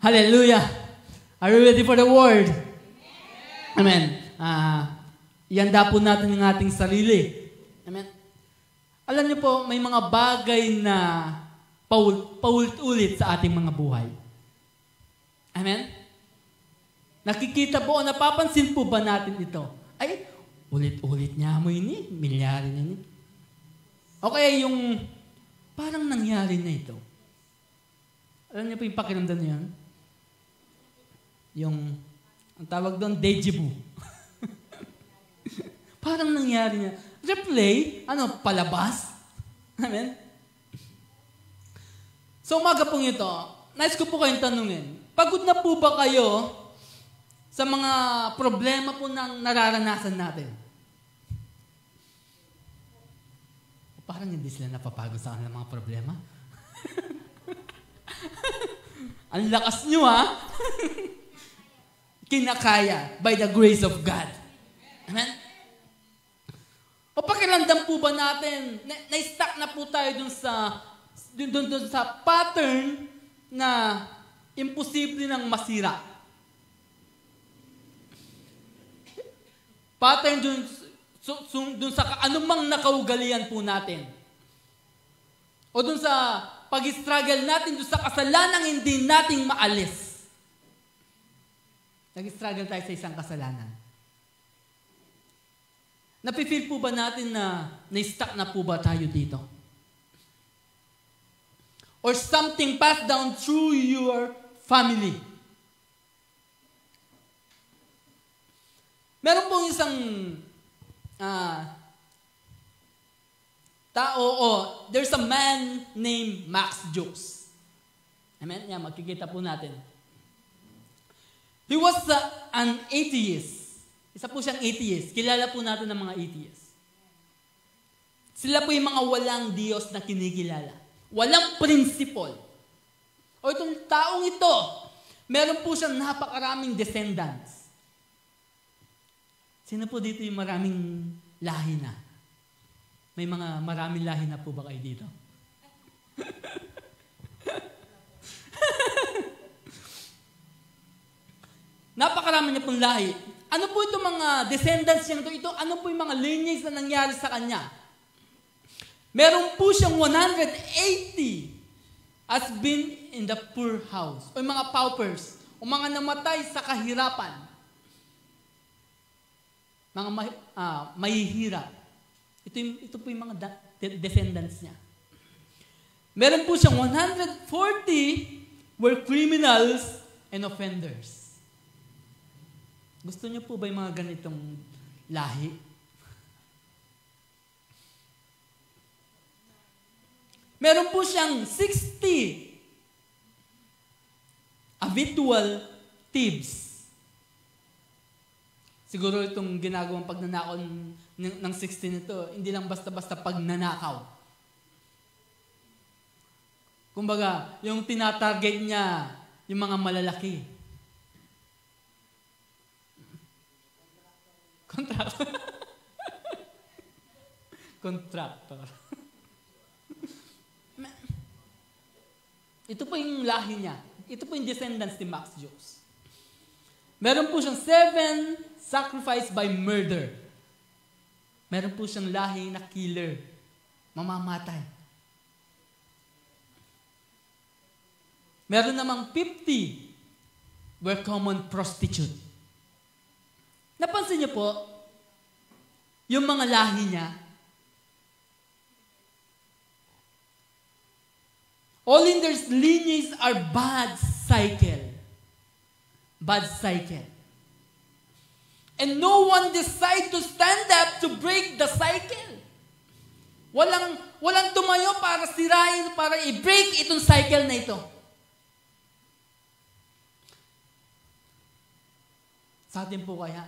Hallelujah! Are you ready for the word? Amen. Ihanda po natin ang ating sarili. Amen. Alam niyo po, may mga bagay na paulit-ulit sa ating mga buhay. Amen? Nakikita po o napapansin po ba natin ito? Ay, ulit-ulit niya mo ini, milyari na ini. Okay, yung parang nangyari na ito. Alam niyo po yung pakiramdam na yan? Yung, ang tawag doon, deja vu. Parang nangyari niya. Replay, palabas. Amen? So umaga pong ito, nais ko po kayong tanungin, pagod na po ba kayo sa mga problema po ng nararanasan natin? Parang hindi sila napapagod sa kanilang mga problema. Ang lakas nyo, ha? Kinakaya by the grace of God. Amen? O pakiramdam po ba natin, na-stuck na po tayo dun sa pattern na imposible nang masira. Pattern dun sa anumang nakaugalian po natin. O dun sa pag-struggle natin dun sa kasalanang hindi nating maalis. Nag-struggle tayo sa isang kasalanan. Napifeel po ba natin na na-stuck na po ba tayo dito? Or something passed down through your family? Meron pong isang there's a man named Max Jukes. Amen? Yan, magkikita po natin. He was an atheist. Isa po siyang atheist. Kilala po natin ng mga atheist. Sila po yung mga walang Diyos na kinikilala. Walang principle. O itong taong ito, meron po siyang napakaraming descendants. Sino po dito yung maraming lahi na? May mga maraming lahi na po ba kayo dito? Napakarami niya pong lahi. Ano po itong mga descendants niya ito? Ano po yung mga lineage na nangyari sa kanya? Meron po siyang 180 has been in the poor house. O yung mga paupers. O mga namatay sa kahirapan. Mga mahihirap. Ito po yung mga descendants niya. Meron po siyang 140 were criminals and offenders. Gusto niyo po ba yung mga ganitong lahi? Meron po siyang 60 habitual thieves. Siguro itong ginagawang pagnanakaw ng 60 nito, hindi lang basta-basta pagnanakaw. Kumbaga, yung tinatarget niya, yung mga malalaki. Contractor. Ito po yung lahi niya. Ito po yung descendants ni Max Jukes. Meron po siyang 7 sacrifice by murder. Meron po siyang lahi na killer. Mamamatay. Meron namang 50 were common prostitute. Napansin niyo po, yung mga lahi niya, all in their lineage are bad cycle. Bad cycle. And no one decide to stand up to break the cycle. Walang tumayo para sirain, para i-break itong cycle na ito. Sa atin po kaya,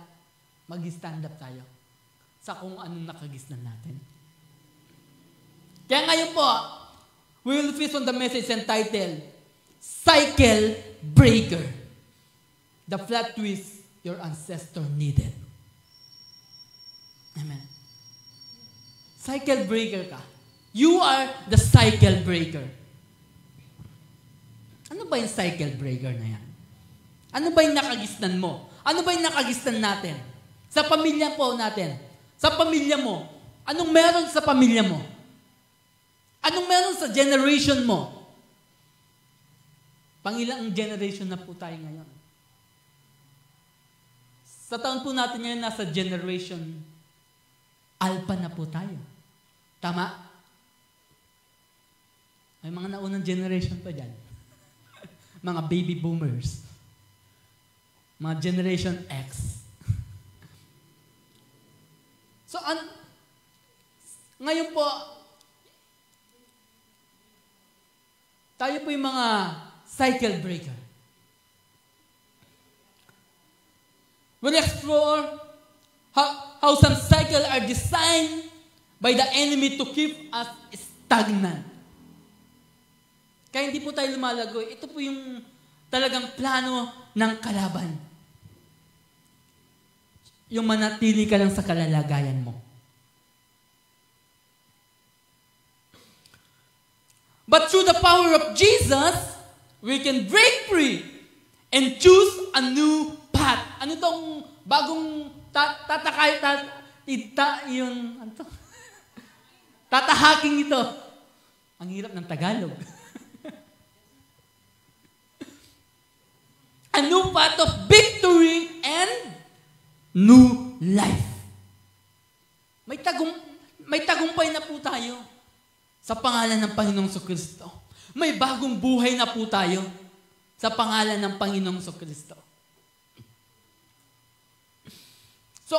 mag-stand up tayo sa kung anong nakagisnan natin. Kaya ngayon po, we will focus on the message entitled, Cycle Breaker. The flat twist your ancestor needed. Amen. Cycle breaker ka. You are the cycle breaker. Ano ba yung cycle breaker na yan? Ano ba yung nakagisnan mo? Ano ba yung nakagisnan natin? Sa pamilya po natin. Sa pamilya mo. Anong meron sa pamilya mo? Anong meron sa generation mo? Pangilang generation na po tayo ngayon? Sa taon po natin ngayon, nasa generation Alpha na po tayo. Tama? May mga naunang generation pa dyan. Mga baby boomers. Mga generation X. So, ngayon po, tayo po yung mga cycle breaker. We'll explore how some cycles are designed by the enemy to keep us stagnant. Kaya hindi po tayo lumalagoy. Ito po yung talagang plano ng kalaban. Yung manatili ka lang sa kalalagayan mo. But through the power of Jesus, we can break free and choose a new path. Ano tong bagong tatahaking ito? Ang hirap ng Tagalog. A new path of victory and new life. May tagumpay na po tayo sa pangalan ng Panginoong Jesucristo. May bagong buhay na po tayo sa pangalan ng Panginoong Jesucristo. So,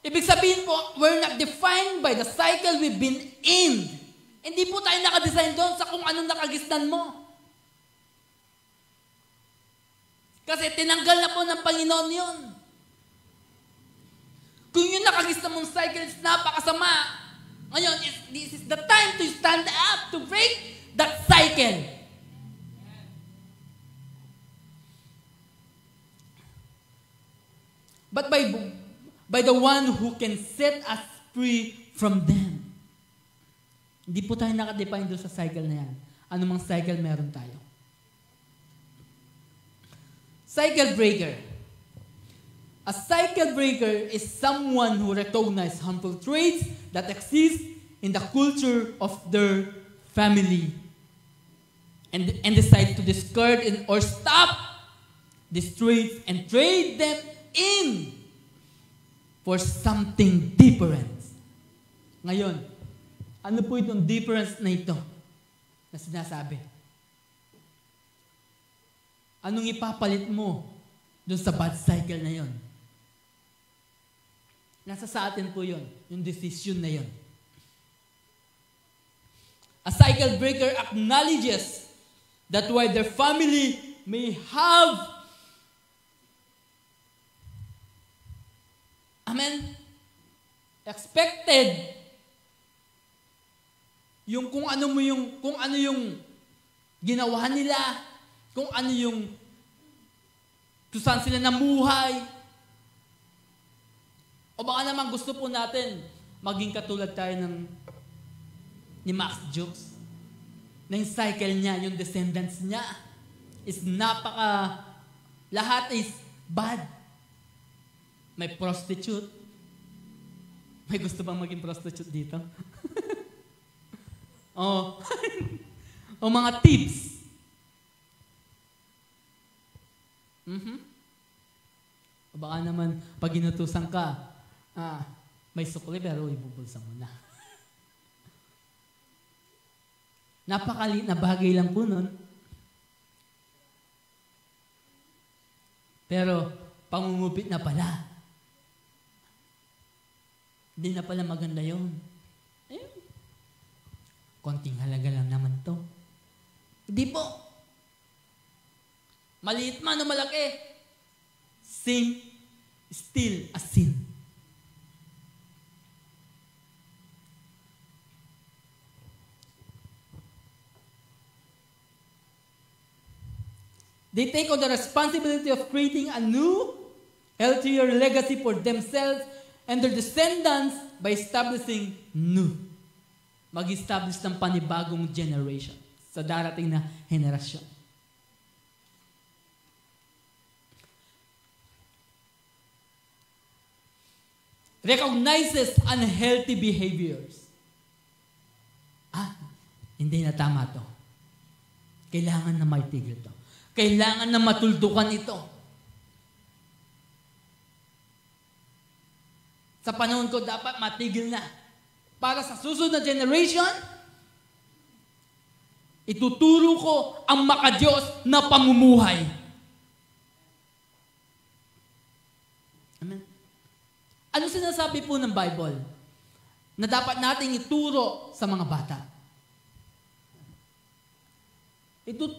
ibig sabihin po, we're not defined by the cycle we've been in. Hindi po tayo nakadesign doon sa kung anong nakagisnan mo. Kasi tinanggal na po ng Panginoon yun. Kung yung nakagisnan mong cycle is napakasama, ngayon, this is the time to stand up to break that cycle. But by the one who can set us free from them. Hindi po tayo nakadefine doon sa cycle na yan. Ano mang cycle meron tayo. Cycle breaker. A cycle breaker is someone who recognizes harmful traits that exist in the culture of their family and decides to discard or stop these traits and trade them in for something different. Ngayon, ano po itong difference na ito na sinasabi? Anong ipapalit mo doon sa bad cycle na yon? Nasa sa atin po yon, yung decision na yon. A cycle breaker acknowledges that while their family may have, expected yung kung ano yung ginawa nila, kung ano yung kung saan sila namuhay. O baka naman gusto po natin maging katulad tayo ni Max Jukes. Na yung cycle niya, yung descendants niya is lahat is bad. May prostitute. May gusto bang maging prostitute dito? O mga thieves. O baka naman, pag inutusan ka, may sukli pero ibubulsa mo na. Napakaliit na bagay lang po nun. Pero, pangungupit na pala. Hindi na pala maganda yun. Konting halaga lang naman to. Hindi po. Maliit man o malaki, sin still a sin. They take on the responsibility of creating a new, healthier legacy for themselves and their descendants by establishing new. Mag-establish ng panibagong generation sa darating na henerasyon. recognizes unhealthy behaviors. Hindi na tama to. Kailangan na maitigil to. Kailangan na matuldukan ito. Sa panahon ko, dapat matigil na. Para sa susunod na generation, ituturo ko ang makadiyos na pamumuhay. Amen. Ano sinasabi po ng Bible na dapat nating ituro sa mga bata?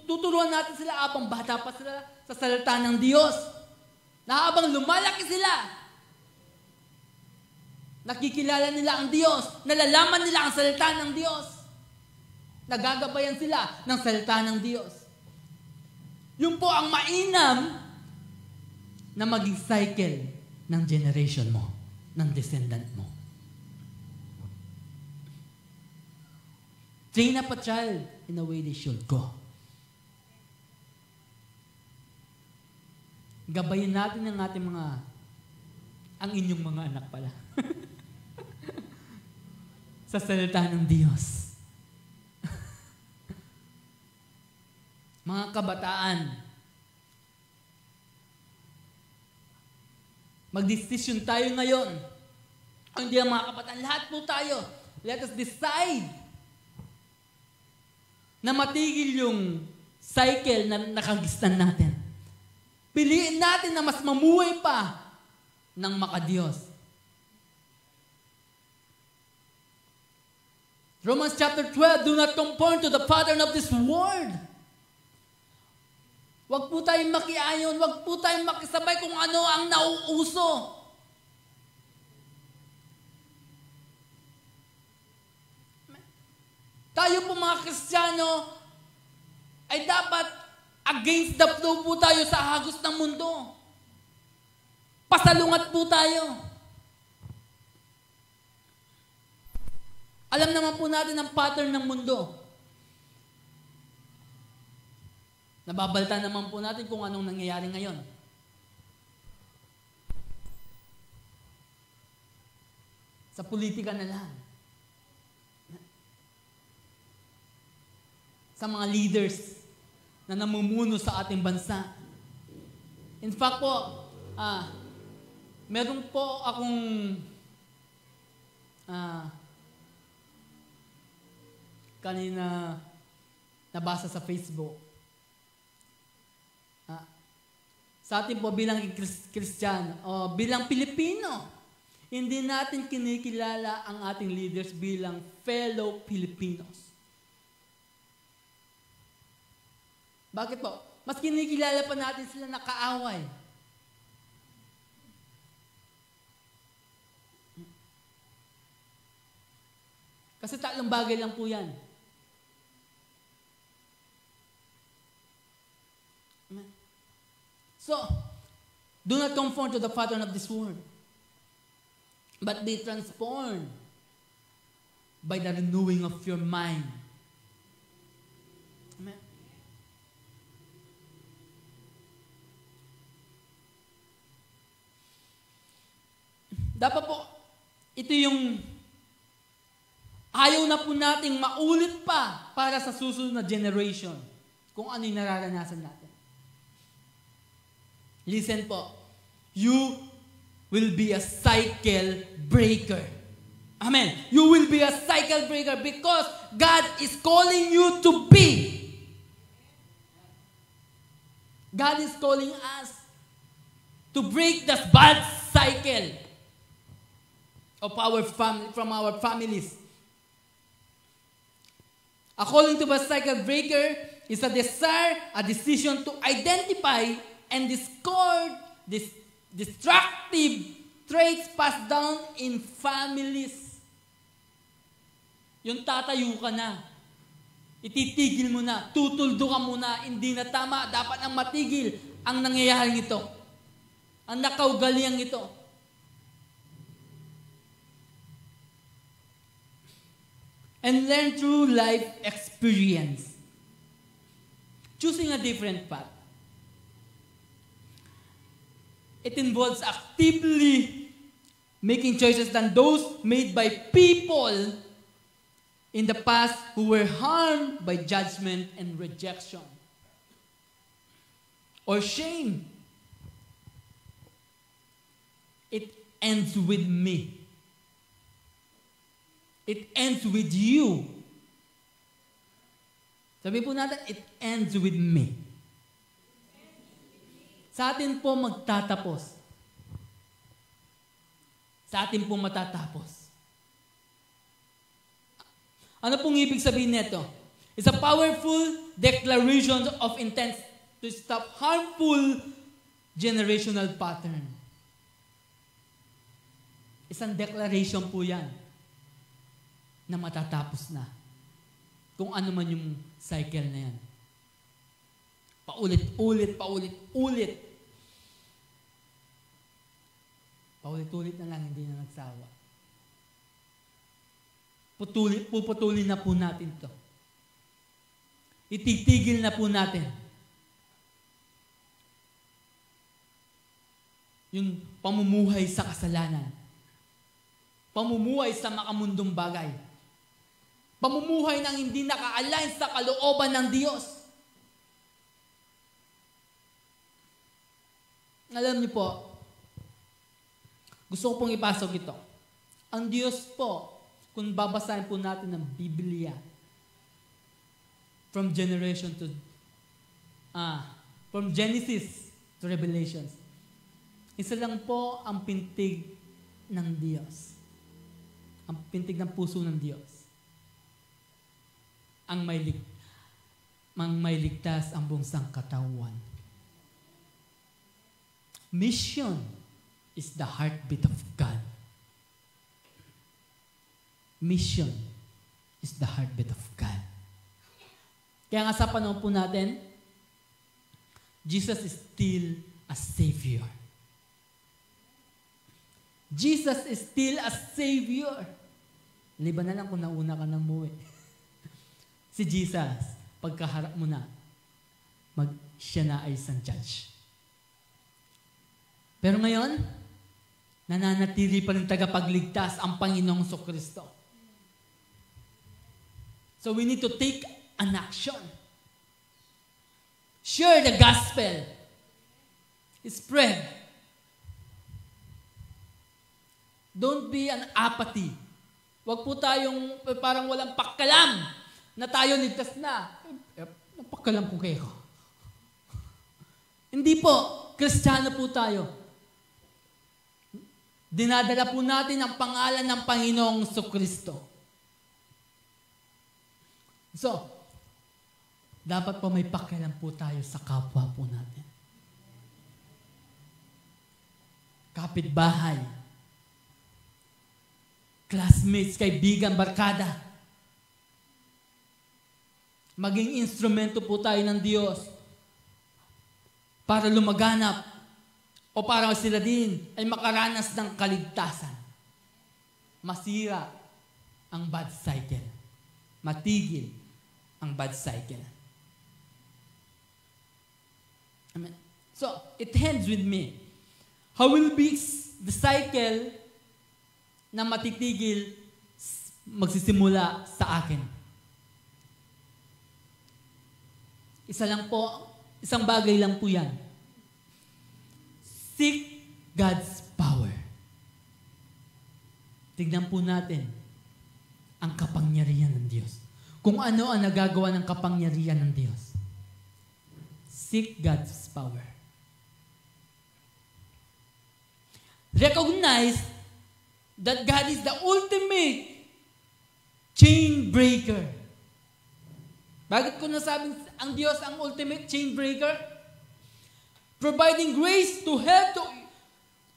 Tuturuan natin sila habang bata pa sila sa salita ng Diyos. Na habang lumalaki sila, nakikilala nila ang Diyos, nalalaman nila ang salita ng Diyos, nagagabayan sila ng salita ng Diyos. Yun po ang mainam na maging cycle ng generation mo, ng descendant mo. Train up a child in the way they should go. Gabayin natin ang ating ang inyong mga anak pala. Sa salita ng Diyos. Mga kabataan, magdesisyon tayo ngayon. Hindi ang mga kabataan, lahat po tayo. Let us decide na matigil yung cycle na nakagistan natin. Piliin natin na mas mamuhay pa ng makadiyos. Romans chapter 12, do not conform to the pattern of this world. Huwag po tayong makiayon, huwag po tayong makisabay kung ano ang nauuso. Tayo po mga Kristiyano ay dapat against the flow po tayo sa hagos ng mundo. Pasalungat po tayo. Alam naman po natin ang pattern ng mundo. Nababalta naman po natin kung anong nangyayari ngayon. Sa politika na lang. Sa mga leaders na namumuno sa ating bansa. In fact po, meron po akong kanina nabasa sa Facebook. Sa atin po bilang Kristiyano, bilang Pilipino, hindi natin kinikilala ang ating leaders bilang fellow Filipinos. Bakit po? Mas kinikilala pa natin sila na kaaway. Kasi tatlong bagay lang po yan. So, do not conform to the pattern of this world, but be transformed by the renewing of your mind. Amen. Dapat po, ito yung ayaw na po nating maulit pa para sa susunod na generation kung ano yung nararanasan natin. Listen po, you will be a cycle breaker. Amen. You will be a cycle breaker because God is calling you to be. God is calling us to break the bad cycle of our family, from our families. A calling to be a cycle breaker is a desire, a decision to identify and discard destructive traits passed down in families. Yung tatayo ka na, ititigil mo na, tutuldo ka muna, hindi na tama, dapat nang matigil ang nangyayaring ito, ang nakaugaliang ito. And learn through life experience. Choosing a different path. It involves actively making choices than those made by people in the past who were harmed by judgment and rejection or shame. It ends with me. It ends with you. Sabi po natin, it ends with me. Sa atin po magtatapos. Sa atin po matatapos. Ano pong ibig sabihin nito? It's a powerful declaration of intent to stop harmful generational pattern. Isang declaration po yan na matatapos na. Kung ano man yung cycle na yan. Paulit-ulit. Paulit-ulit na lang, hindi na nagsawa. Puputulin na po natin to. Ititigil na po natin. Yung pamumuhay sa kasalanan. Pamumuhay sa makamundong bagay. Pamumuhay ng hindi naka-align sa kalooban ng Diyos. Alam niyo po, gusto ko pong ipasok ito. Ang Diyos po, kung babasahin po natin ng Biblia, from Genesis to Revelations, isa lang po ang pintig ng Diyos. Ang pintig ng puso ng Diyos. Ang may ligtas ang buong sangkatawan. Mission is the heartbeat of God. Mission is the heartbeat of God. Kaya nga sa panahon po natin, Jesus is still a Savior. Jesus is still a Savior. Liban na lang kung nauna ka nang muwi. Si Jesus, pagkaharap mo na, siya na ay isang judge. Pero ngayon, nananatili pa rin tagapagligtas ang Panginoong Kristo. So we need to take an action. Share the gospel. Spread. Don't be an apathy. Huwag po tayong parang walang pakalam na tayo ligtas na. Napakalam ko kayo. Hindi po. Kristiyano po tayo. Dinadala po natin ang pangalan ng Panginoong Kristo. So, dapat po may pakialam po tayo sa kapwa po natin. Kapitbahay, classmates, kaibigan, barkada. Maging instrumento po tayo ng Diyos para lumaganap o para sila din ay makaranas ng kaligtasan. Masira ang bad cycle. Matigil ang bad cycle. Amen. So, it ends with me. How will be the cycle na matitigil magsisimula sa akin? Isang bagay lang po yan. Seek God's power. Tignan po natin ang kapangyarihan ng Diyos. Kung ano ang nagagawa ng kapangyarihan ng Diyos. Seek God's power. Recognize that God is the ultimate chain breaker. Bakit ko nasabing ang Diyos ang ultimate chain breaker? Providing grace to help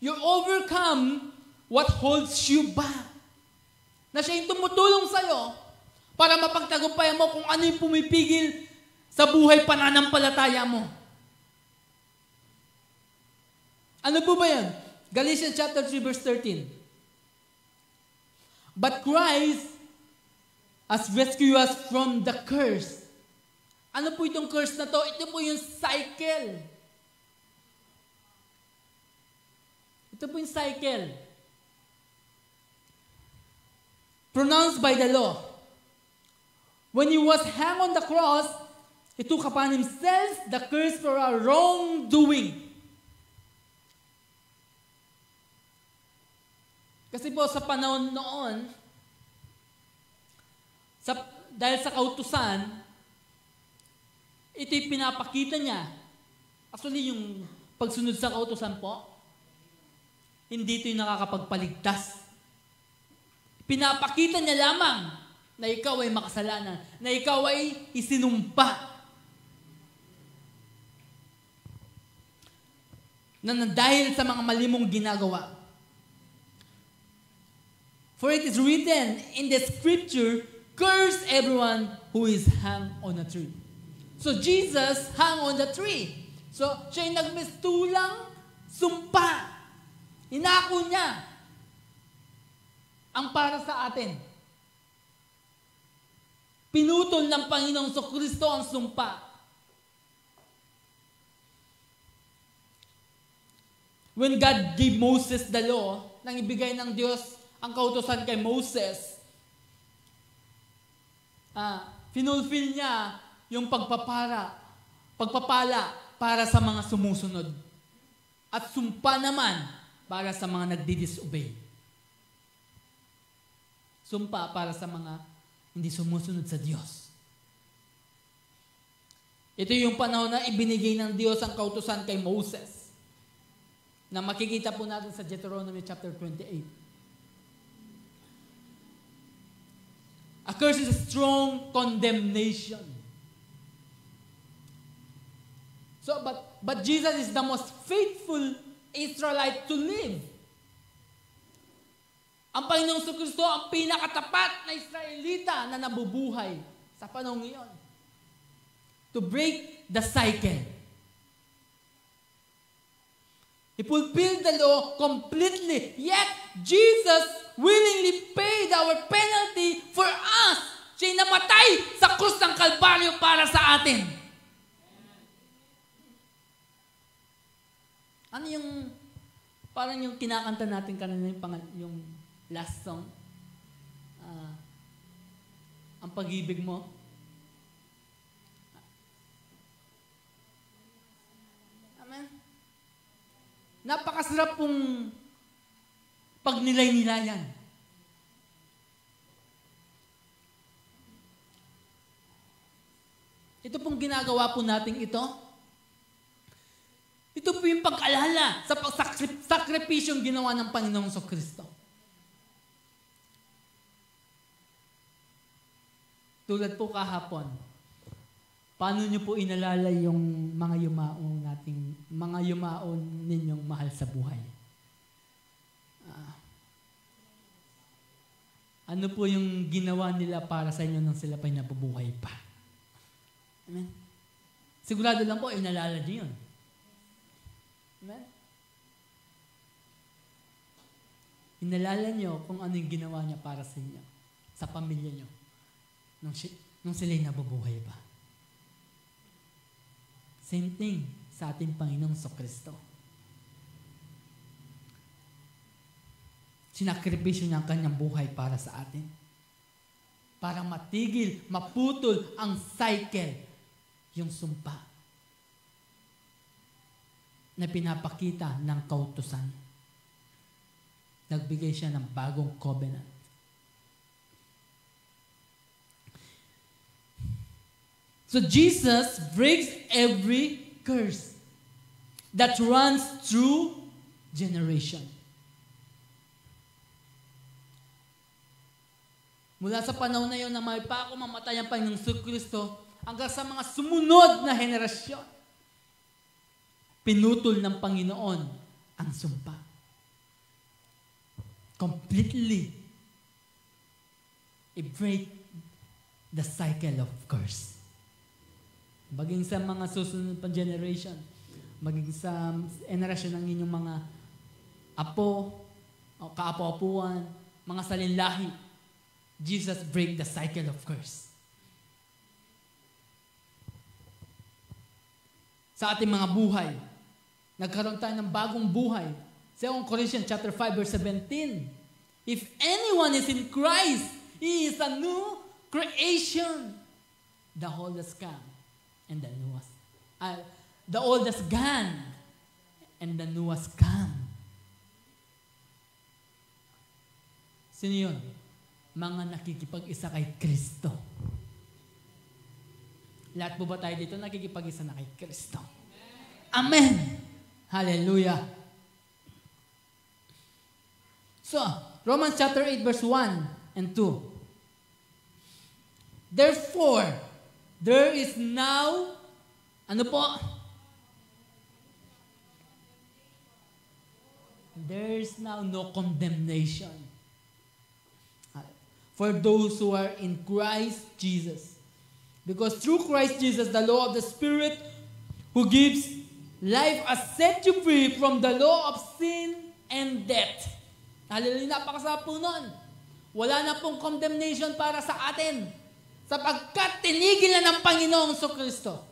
you overcome what holds you back. Na siya yung tumutulong sa'yo para mapagtagumpayan mo kung ano yung pumipigil sa buhay pananampalataya mo. Ano po ba yan? Galatians chapter 3 verse 13. But Christ has rescued us from the curse. Ano po itong curse na to? Ito po yung cycle. Ito po yung cycle. pronounced by the law. When he was hung on the cross, he took upon himself the curse for our wrongdoing. Kasi po sa panahon noon, dahil sa kautusan, ito'y pinapakita niya. Actually, yung pagsunod sa kautusan po, hindi ito'y nakakapagpaligtas. Pinapakita niya lamang na ikaw ay makasalanan, na ikaw ay isinumpa. Na dahil sa mga mali mong ginagawa. For it is written in the scripture, curse everyone who is hung on a tree. So Jesus hung on the tree. So siya'y nagmistulang sumpa. Inako niya ang para sa atin. Pinutol ng Panginoong Kristo ang sumpa. When God gave Moses the law, nang ibigay ng Diyos ang kautusan kay Moses, finulfill niya yung pagpapala para sa mga sumusunod. At sumpa naman para sa mga nagdi-disobey. Sumpa para sa mga hindi sumusunod sa Diyos. Ito yung panahon na ibinigay ng Diyos ang kautusan kay Moses, na makikita po natin sa Deuteronomy chapter 28. A curse is a strong condemnation. So, but Jesus is the most faithful Israelite to live. Ang Panginoong Kristo ang pinakatapat na Israelita na nabubuhay sa panahon ngayon. To break the cycle. He fulfilled the law completely. Yet, Jesus willingly paid our penalty for us. Siya'y namatay sa krus ng Kalbaryo para sa atin. Ano yung, parang yung kinakanta natin kanina yung last song, ang pag-ibig mo. Amen. Napakasarap pong pagnilay-nilayan. Ito pong ginagawa po natin ito. Ito po yung pag-alala sa sakripisyong ginawa ng Panginoong Kristo. Tulad po kahapon, paano niyo po inalala yung mga yumaon ninyong mahal sa buhay? Ano po yung ginawa nila para sa inyo nang sila pa'y nabubuhay pa? Amen? Sigurado lang po, inalala niyo yun. Amen? Inalala niyo kung ano yung ginawa niya para sa inyo, sa pamilya niyo. Nung sila'y nabubuhay pa. Same thing sa ating Panginoong Kristo. Sinakripisyo niya ang kanyang buhay para sa atin. Para matigil, maputol ang cycle, yung sumpa na pinapakita ng kautusan. Nagbigay siya ng bagong covenant. So Jesus breaks every curse that runs through generation. Mula sa panahon na yun na may pa ako mamatay ang Panginoong Kristo hanggang sa mga sumunod na henerasyon, pinutol ng Panginoon ang sumpa. Completely. I-break the cycle of curse. Maging sa mga susunod pang generation, maging sa generasyon ng inyong mga apo, o kaapo-apuan, mga salinlahi, Jesus break the cycle of curse. Sa ating mga buhay, nagkaroon tayo ng bagong buhay. Sa 2 Corinthians chapter 5 verse 17, if anyone is in Christ, He is a new creation. The old has come and the new has the old has gone and the new has come. Sino yun? Mga nakikipag-isa kay Kristo. Lahat po ba tayo dito nakikipag-isa na kay Kristo? Amen! Hallelujah! So, Romans chapter 8 verse 1 and 2. Therefore, there is now, ano po? There is now no condemnation for those who are in Christ Jesus. Because through Christ Jesus, the law of the Spirit who gives life has set you free from the law of sin and death. Hallelujah, napakasarap po nun. Wala na pong condemnation para sa atin sapagkat tinigil na ng Panginoong Kristo.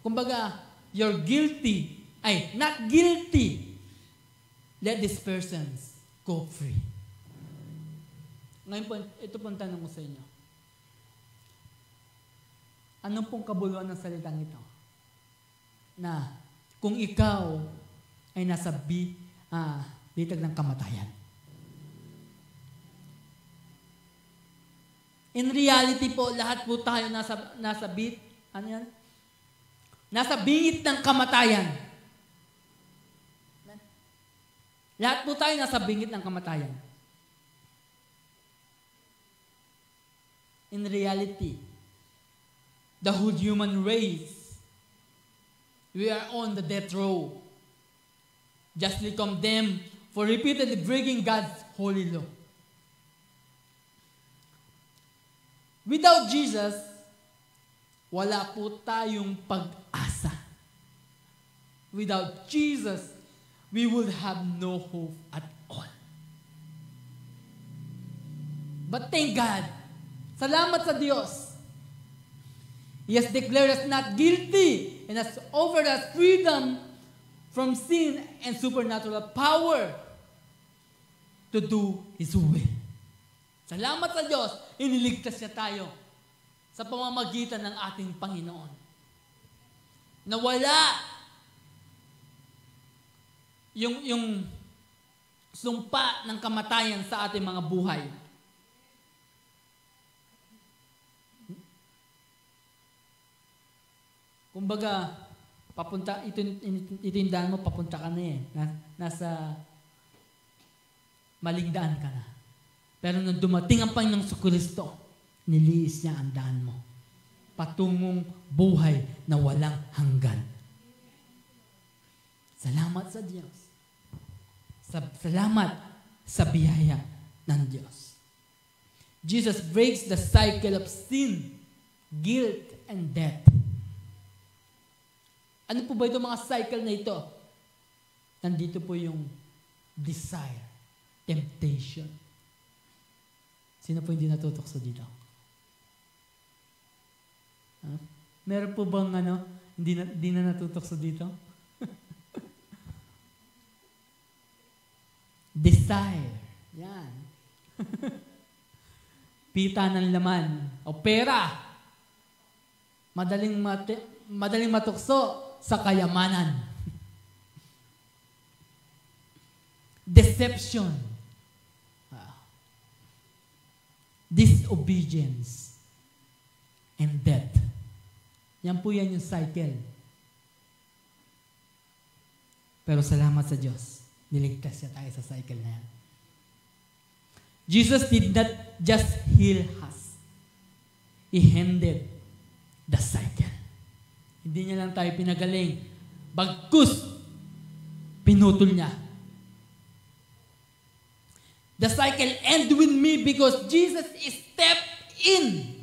Kumbaga, you're guilty, not guilty. Let these persons go free. Ngayon po, ito pong tanong ko sa inyo. Anong pong kabuluhan ng salitang ito? Na kung ikaw ay nasa bitag ng kamatayan. In reality po, lahat po tayo nasa bingit ng kamatayan. Lahat po tayo nasa bingit ng kamatayan. In reality, the whole human race, we are on the death row, justly condemned for repeatedly breaking God's holy law. Without Jesus, wala po tayong pag-asa. Without Jesus, we would have no hope at all. But thank God, salamat sa Diyos. He has declared us not guilty and has offered us freedom from sin and supernatural power to do His will. Salamat sa Diyos, iniligtas niya tayo sa pamamagitan ng ating Panginoon. Nawala yung sumpa ng kamatayan sa ating mga buhay. Kumbaga, itindaan mo, papunta ka na eh. Nasa maligdaan ka na. Pero nung dumating ang Panginoong Kristo, niliis niya ang daan mo. Patungong buhay na walang hanggan. Salamat sa Diyos. Salamat sa biyaya ng Diyos. Jesus breaks the cycle of sin, guilt, and death. Ano po ba ito mga cycle na ito? Nandito po yung desire, temptation. Sino po hindi natutokso dito? Meron po bang hindi na natutokso dito? Desire. Yan. Pita ng laman. O pera. Madaling matukso sa kayamanan. Deception. Disobedience. And death. Yan po yan yung cycle. Pero salamat sa Diyos. Niligtas siya tayo sa cycle na yan. Jesus did not just heal us. He ended the cycle. Hindi niya lang tayo pinagaling. Bagkus, pinutol niya. The cycle ended with me because Jesus stepped in.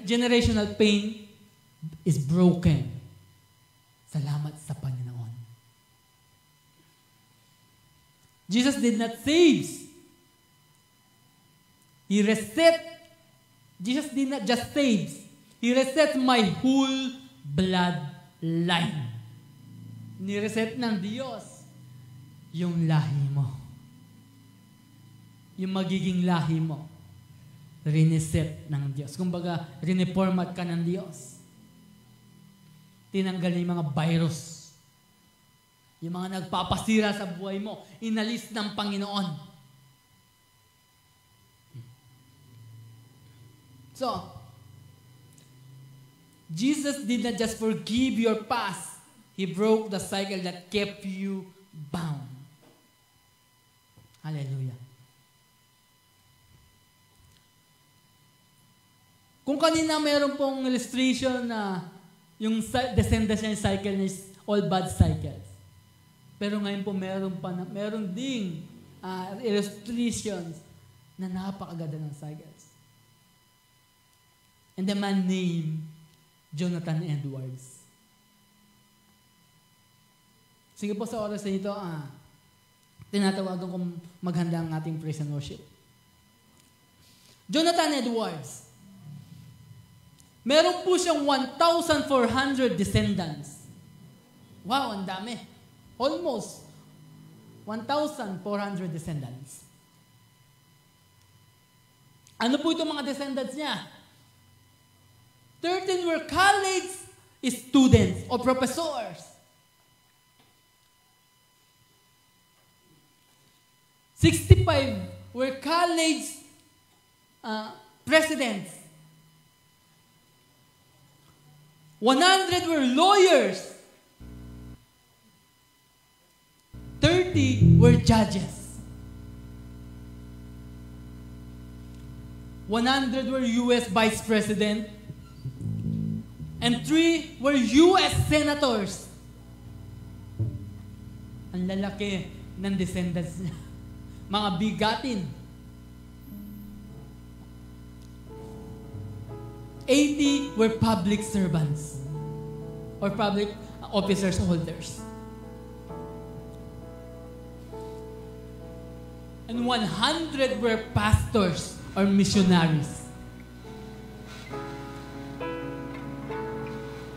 Generational pain is broken. Salamat sa Panginoon. Jesus did not save. Jesus did not just save. He reset my whole bloodline. Nireset ng Diyos yung lahi mo. Yung magiging lahi mo. Rineset ng Diyos. Kumbaga, rineformat ka ng Diyos. Tinanggal yung mga virus. Yung mga nagpapasira sa buhay mo. Inalis ng Panginoon. So, Jesus did not just forgive your past. He broke the cycle that kept you bound. Hallelujah. Kung kanina mayroon pong illustration na yung descendant cycle is all bad cycles. Pero ngayon po meron ding illustrations na napakaganda ng cycles. And the man named Jonathan Edwards. Sige po, sa oras na ito, tinatawagan kong maghanda ang ating praise and worship. Jonathan Edwards. Meron po siyang 1,400 descendants. Wow, ang dami. Almost 1,400 descendants. Ano po itong mga descendants niya? 13 were college students or professors. 65 were college presidents. 100 were lawyers. 30 were judges. 100 were U.S. vice president. And 3 were U.S. senators. Ang lalaki ng descendants niya. Mga bigatin. 80 were public servants or public officers holders. And 100 were pastors or missionaries.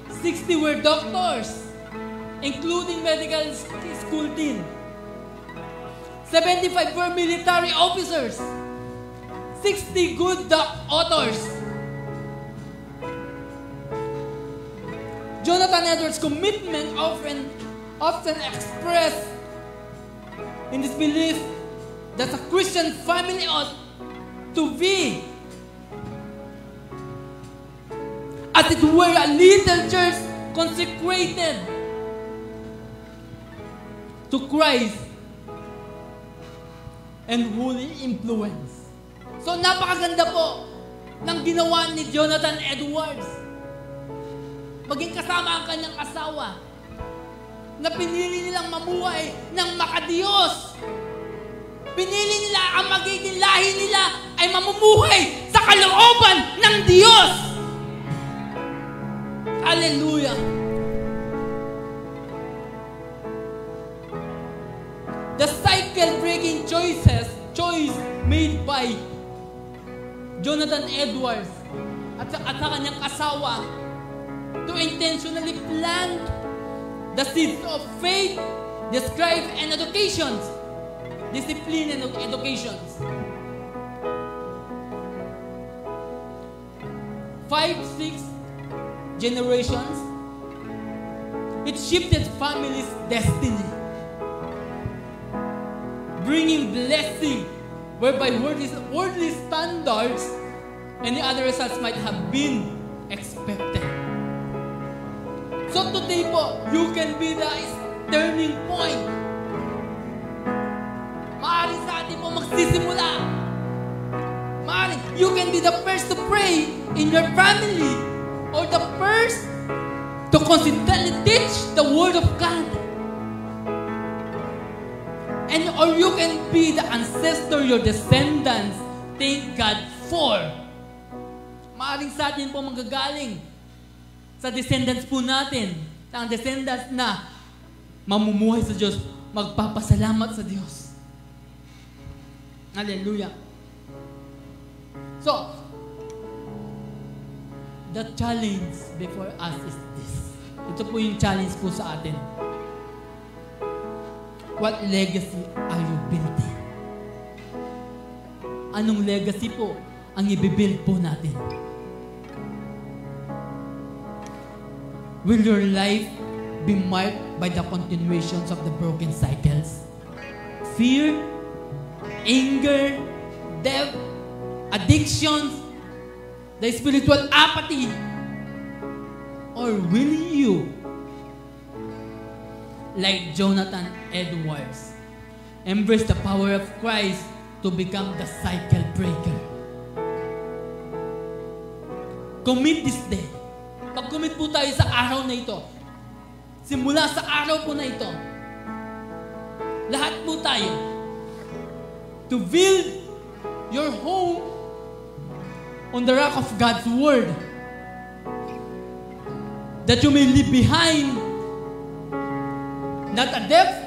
60 were doctors, including medical school dean. 75 were military officers. 60 good authors. Jonathan Edwards' commitment often expressed in this belief that a Christian family ought to be as it were a little church consecrated to Christ and holy influence. So napakaganda po ng ginawa ni Jonathan Edwards. Maging kasama ang kanyang asawa na pinili nilang mamuhay ng makadiyos. Pinili nila ang magiging lahi nila ay mamumuhay sa kalooban ng Diyos. Hallelujah! The cycle-breaking choice made by Jonathan Edwards at sa kanyang asawa to intentionally plant the seeds of faith, describe and educations, discipline and educations. 5-6 generations, it shifted families' destiny, bringing blessing whereby worldly standards and the other results might have been expected. So today po, you can be the turning point. Maaring sa atin po magsisimula. Maaring you can be the first to pray in your family or the first to consistently teach the Word of God. And or you can be the ancestor your descendants thank God for. Maaring sa atin po magagaling sa descendants po natin, ang descendants na mamumuhay sa Diyos, magpapasalamat sa Diyos. Hallelujah. So, the challenge before us is this. Ito po yung challenge po sa atin. What legacy are you building? Anong legacy po ang i-build po natin? Will your life be marked by the continuations of the broken cycles? Fear, anger, death, addictions, the spiritual apathy? Or will you, like Jonathan Edwards, embrace the power of Christ to become the cycle breaker? Commit this day. Pag-commit po tayo sa araw na ito. Simula sa araw po na ito. Lahat po tayo. To build your home on the rock of God's Word. That you may leave behind not a death,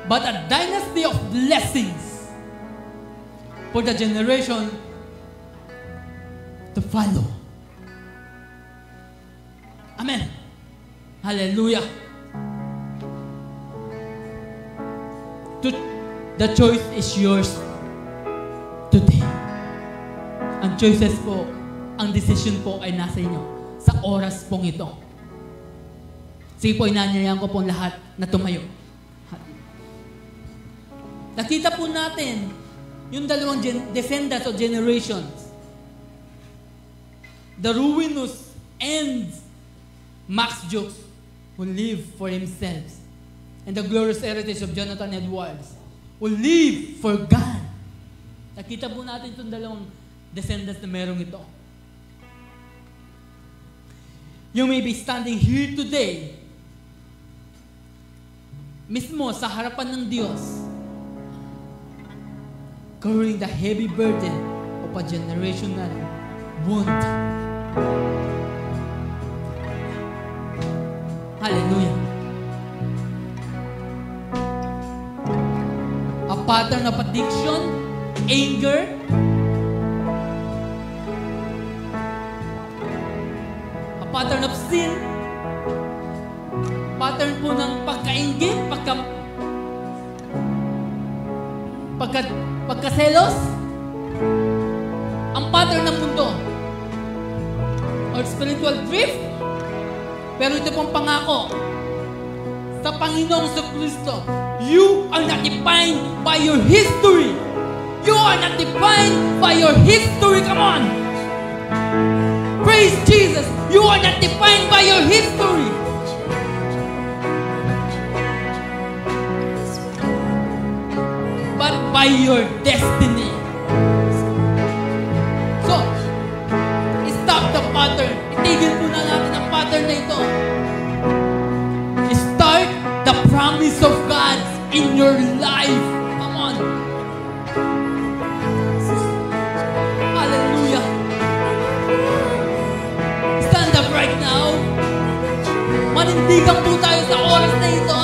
but a dynasty of blessings for the generation to follow. Amen. Hallelujah. The choice is yours today. Ang choices po, ang decision po ay nasa inyo sa oras pong ito. Sige po, inanyayahan ko po lahat na tumayo. Nakita po natin yung dalawang descendants o generations. The ruinous ends Max Jukes, who lived for himself, and the glorious heritage of Jonathan Edwards, who lived for God. Nakita po natin itong dalawang descendants na merong ito. You may be standing here today, mismo sa harapan ng Diyos, carrying the heavy burden of a generational wound. Hallelujah. A pattern of addiction, anger, a pattern of sin, pattern po ng pagkaingit, pagkaselos, ang pattern ng mundo, or spiritual drift. Pero ito pong pangako sa Panginoong Kristo, you are not defined by your history. You are not defined by your history. Come on. Praise Jesus. You are not defined by your history. But by your destiny. So, stop the pattern. Itigil po na natin ang pattern na ito. Start the promise of God in your life. Come on. Hallelujah. Stand up right now. Manindigan po tayo sa oras na ito.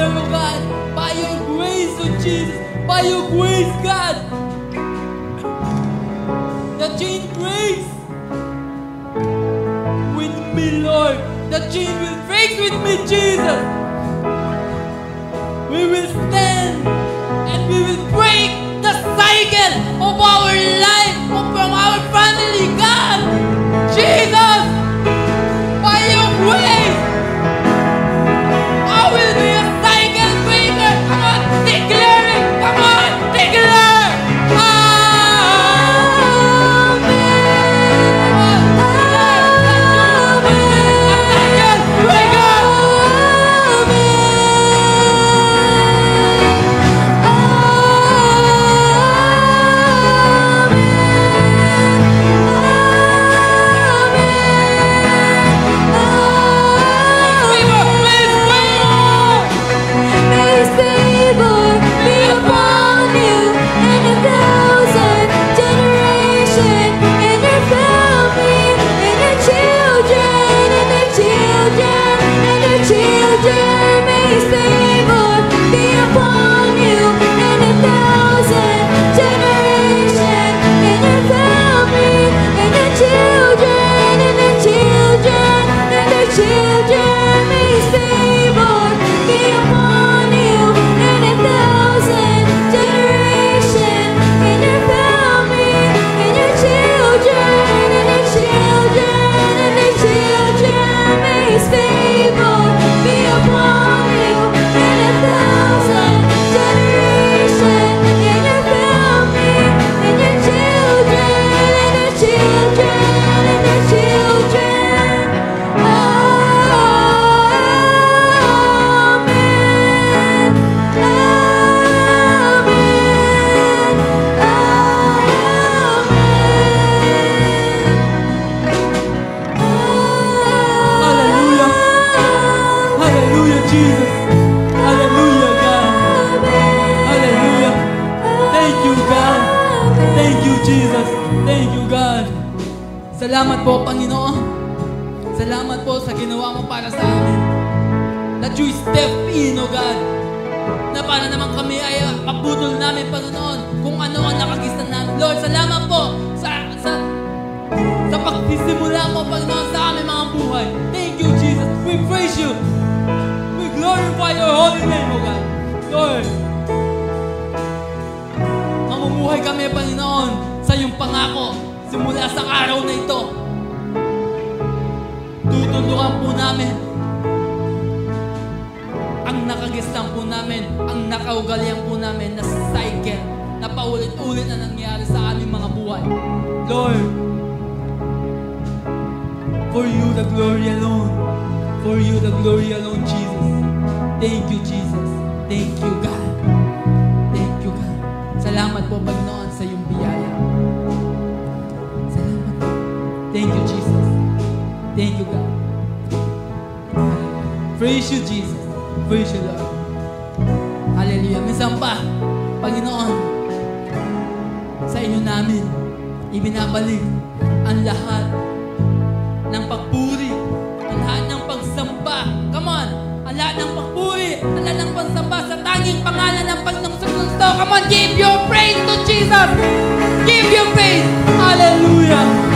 deserve, oh God. By your grace, oh Jesus. By your grace, God. The chain breaks with me, Lord. The chain will break with me, Jesus. We will stand and we will break the cycle of our life, from our family, God. Jesus, by your grace, I will be a cycle breaker. Come on, declare it. Come on, declare. Salamat po, Panginoon. Salamat po sa ginawa mo para sa amin. That you step in, O God. Na para naman kami ay maputol namin, Panginoon, kung ano ang nakagistan namin. Lord, salamat po sa pagsisimula mo, Panginoon, sa aming mga buhay. Thank you, Jesus. We praise you. We glorify your holy name, O God. Lord, mamumuhay kami, Panginoon, sa iyong pangako. Simula sa araw na ito, tutulungan po namin ang nakagistan po namin, ang nakaugalian po namin na cycle na paulit-ulit na nangyari sa aming mga buhay. Lord, for you the glory alone. For you the glory alone, Jesus. Thank you, Jesus. Thank you, God. Thank you, God. Salamat po, Panginoon, sa iyong biyaya. Thank you, Jesus. Thank you, God. Praise you, Jesus. Praise you, Lord. Hallelujah. Minsan pa, Panginoon, sa inyo namin, ibinabalik ang lahat ng pagpuri, ang lahat ng pagsamba. Come on! Ang lahat ng pagpuri, ang lahat ng pagsamba sa tanging pangalan ng Panginoong Kristo. Come on, give your praise to Jesus. Give your praise. Hallelujah.